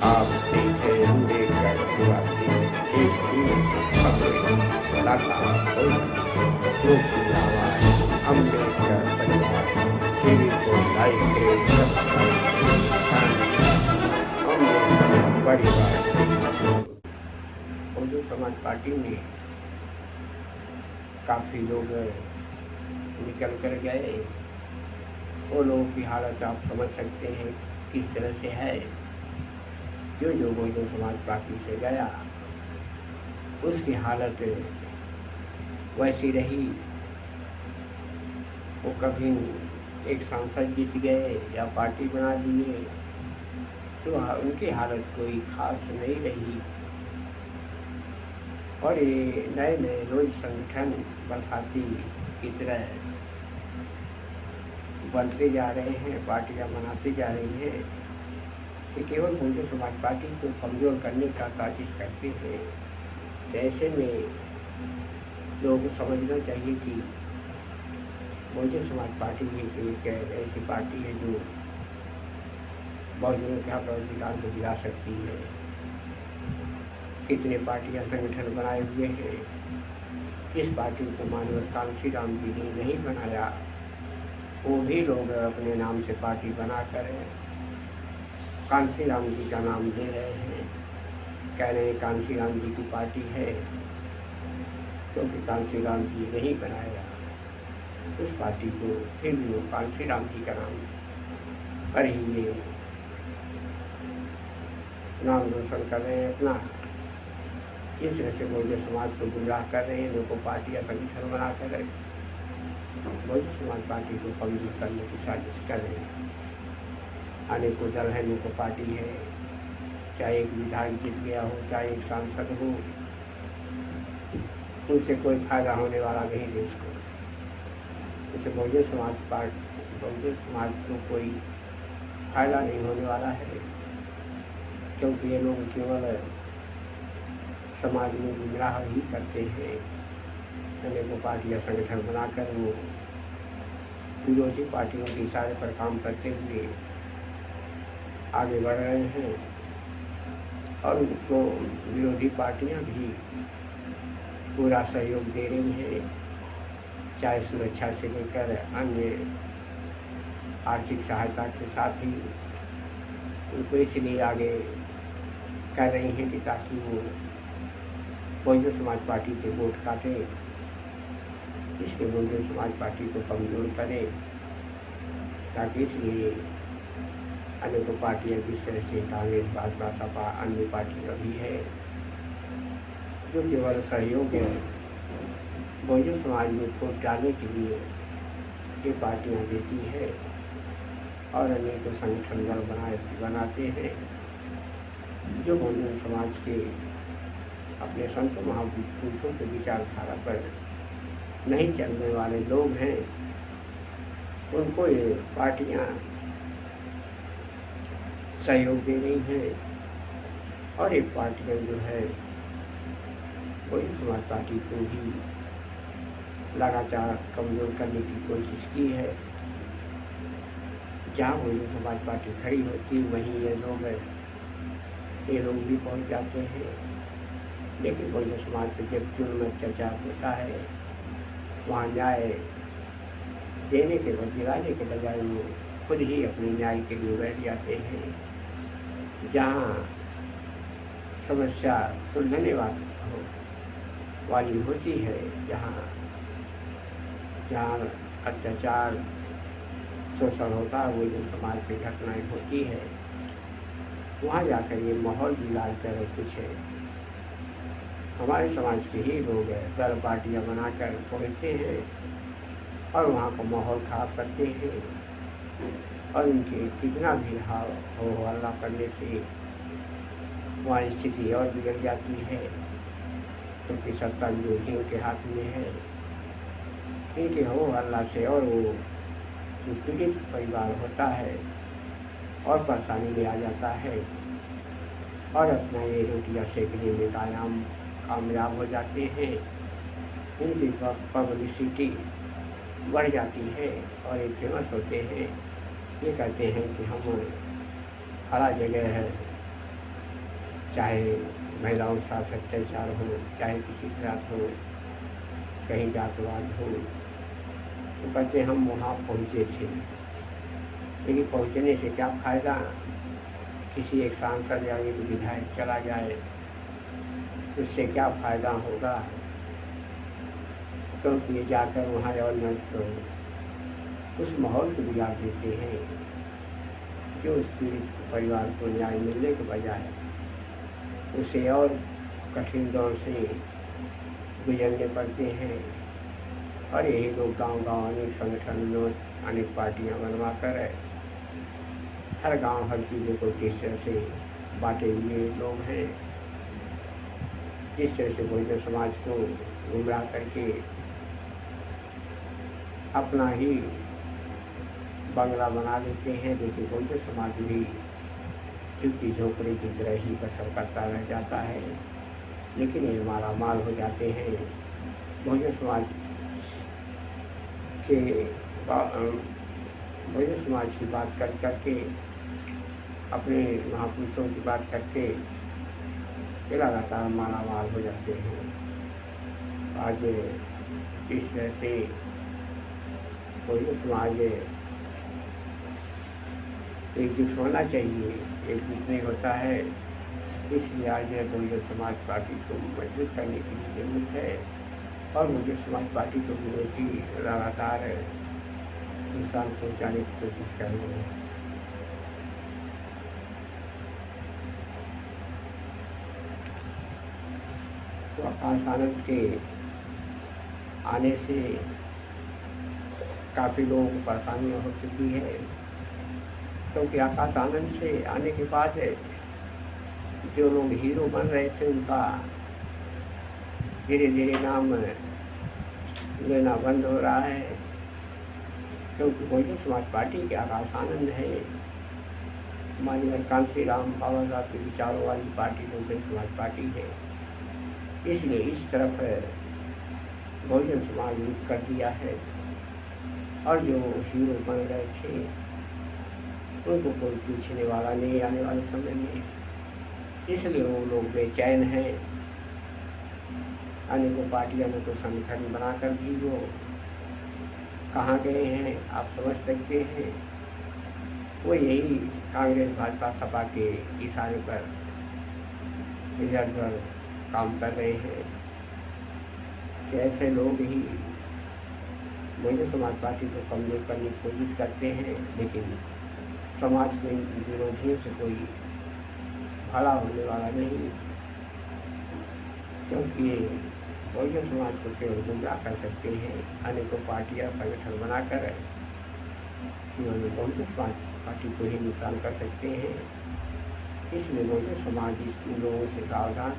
आप देखें अम्बेडकर निवासी एक ही खबरें लगातार लोक की आवाज़ अम्बेडकर परिवार टीवी को लाइक करें, सब्सक्राइब अम्बेडकर परिवार। बहुजन समाज पार्टी में काफ़ी लोग निकल कर गए। वो लोगों की हालत आप समझ सकते हैं किस तरह से है। जो बहुजन समाज पार्टी से गया उसकी हालत वैसी रही। वो कभी एक सांसद जीत गए या पार्टी बना दिए तो उनकी हालत कोई खास नहीं रही। और ये नए नए रोज संगठन बरसाती की तरह बनते जा रहे हैं, पार्टियां बनाते जा रही हैं कि केवल बहुजन समाज पार्टी को कमज़ोर करने का साजिश करते हैं। तो ऐसे में लोगों को समझना चाहिए कि बहुजन समाज पार्टी एक ऐसी पार्टी है जो बहुजनों के हक और अधिकार को गिरा सकती है। कितने पार्टियां संगठन बनाए हुए हैं। इस पार्टी को मानव कांसी राम जी ने नहीं बनाया, वो भी लोग अपने नाम से पार्टी बनाकर कांसी राम जी का नाम दे रहे हैं। कह रहे हैं कांसी राम जी की पार्टी है, क्योंकि कांसी राम जी नहीं बनाया उस पार्टी को, फिर भी वो कांसी राम जी का नाम पर ही ये नाम रोशन कर रहे हैं अपना। इस तरह से बहुजन समाज को गुमराह कर रहे हैं। लोगों को पार्टियाँ संगठन बना कर बहुजन समाज पार्टी को कमजोर करने की साजिश कर रहे हैं। अनेकों दल है, लोगों को पार्टी है, चाहे एक विधायक जीत गया हो, चाहे एक सांसद हो, उनसे कोई फायदा होने वाला नहीं देश को। इससे बहुजन समाज को कोई फायदा नहीं होने वाला है, क्योंकि ये लोग केवल समाज में गुमराह ही करते हैं। अनेकों पार्टियाँ संगठन बनाकर वो विरोधी पार्टियों के इशारे पर काम करते हुए आगे बढ़ रहे हैं। और उनको विरोधी पार्टियां भी पूरा सहयोग दे रही हैं, चाहे सुरक्षा से लेकर अन्य आर्थिक सहायता के साथ ही उनको इसलिए आगे कर रही हैं कि ताकि वो बहुजन समाज पार्टी के वोट काटे, इसलिए बहुजन समाज पार्टी को कमज़ोर करे। ताकि इसलिए अनेकों पार्टियाँ जिस तरह से कांग्रेस, भाजपा, सपा, अन्य पार्टियाँ भी है जो केवल सहयोग है बहुजन समाज में वोट डालने के लिए ये पार्टियाँ देती है और अनेकों संगठन दल बनाते हैं जो बहुजन समाज के अपने संत महापुरुषों के विचारधारा पर नहीं चलने वाले लोग हैं। उनको ये पार्टियाँ सहयोग दे रही हैं और एक पार्टियाँ जो है बहुजन समाज पार्टी को ही लगातार कमज़ोर करने की कोशिश की है। जहाँ बहुजन समाज पार्टी खड़ी होती वहीं ये लोग भी पहुँच जाते हैं। लेकिन बहुजन समाज पर जब जुल्म अत्याचार होता है वहाँ न्याय देने के दिलाने के बजाय वो खुद ही अपने न्याय के लिए बैठ जाते हैं। जहाँ समस्या सुलझने वाली होती है, जहाँ अत्याचार शोषण होता है, वो जो समाज पे घटनाएँ होती है, वहाँ जाकर ये माहौल भी लाल तरह कुछ है। हमारे समाज के ही लोग दल पार्टियाँ बनाकर पहुँचते हैं और वहाँ का माहौल ख़राब करते हैं और उनके कितना भी हो हल्ला करने से वहाँ स्थिति और बिगड़ जाती है, क्योंकि सत्ता विरोधियों के हाथ में है। इनके हो हल्ला से और वो पीड़ित परिवार होता है और परेशानी में आ जाता है और अपना ये रोटियाँ सेकने में कामयाब हो जाते हैं। इनकी पब्लिसिटी बढ़ जाती है और ये फेमस होते हैं। ये कहते हैं कि हम हर जगह है चाहे महिलाओं के साथ अत्याचार हो, चाहे किसी जात हो, कहीं जातिवाद हो, तो कहते हम वहाँ पहुँचे थे, लेकिन पहुँचने से क्या फ़ायदा। किसी एक सांसद या एक विधायक चला जाए, उससे क्या फ़ायदा होगा, क्योंकि ये जाकर वहाँ और नष्ट तो उस माहौल को बिगाड़ देते हैं जो उस पीड़ित परिवार को न्याय मिलने के बजाय उसे और कठिन दौर से गुजरने पड़ते हैं। और यही लोग गांव-गांव अनेक संगठनों, अनेक पार्टियां बनवा कर हर गांव हर चीज़ों को किस तरह से बांटे हुए लोग हैं, जिस तरह से बहुजन समाज को गुमराह करके अपना ही बंगला बना लेते हैं, लेकिन बहुजन समाज भी झुग्गी झोंपड़ी की तरह ही बसर करता रह जाता है। लेकिन ये माला माल हो जाते हैं। बहुजन समाज के बहुजन समाज की बात कर करके, अपने महापुरुषों की बात करके ये लगातार माला माल हो जाते हैं। आज इस तरह से बहुजन समाज एकजुट होना चाहिए, एकजुट नहीं होता है, इसलिए आज बहुजन समाज पार्टी को मजबूत करने की जरूरत है। और बहुजन समाज पार्टी को विरोधी लगातार नुकसान पहुँचाने की कोशिश कर रहे हैं। तो आकाश आनंद के आने से काफ़ी लोगों को परेशानियाँ हो चुकी है, क्योंकि आकाश आनंद से आने के बाद जो लोग हीरो बन रहे थे उनका धीरे धीरे नाम लेना बंद हो रहा है, क्योंकि बहुजन समाज पार्टी के आकाश आनंद है। माननीय कांसी राम बाबा साहब के विचारों वाली पार्टी बहुजन समाज पार्टी है, इसलिए इस तरफ बहुजन समाज रुख कर दिया है। और जो हीरो बन रहे थे उनको कोई पूछने वाला नहीं आने वाले समय में, इसलिए वो लोग बेचैन हैं। अनेकों पार्टियां को संगठन बनाकर भी वो कहाँ गए हैं आप समझ सकते हैं। वो यही कांग्रेस भाजपा सपा के इशारे पर इधर उधर काम कर रहे हैं कि ऐसे लोग ही बहुजन समाज पार्टी को कमजोर करने की कोशिश करते हैं, लेकिन समाज के विरोधियों से कोई भला होने वाला नहीं, क्योंकि ये बहुजन समाज को केवल गुमराह कर सकते हैं। अनेकों पार्टियां संगठन बनाकर केवल बहुजन समाज पार्टी को ही नुकसान कर सकते हैं। इसलिए बहुजन समाज इस लोगों से सावधान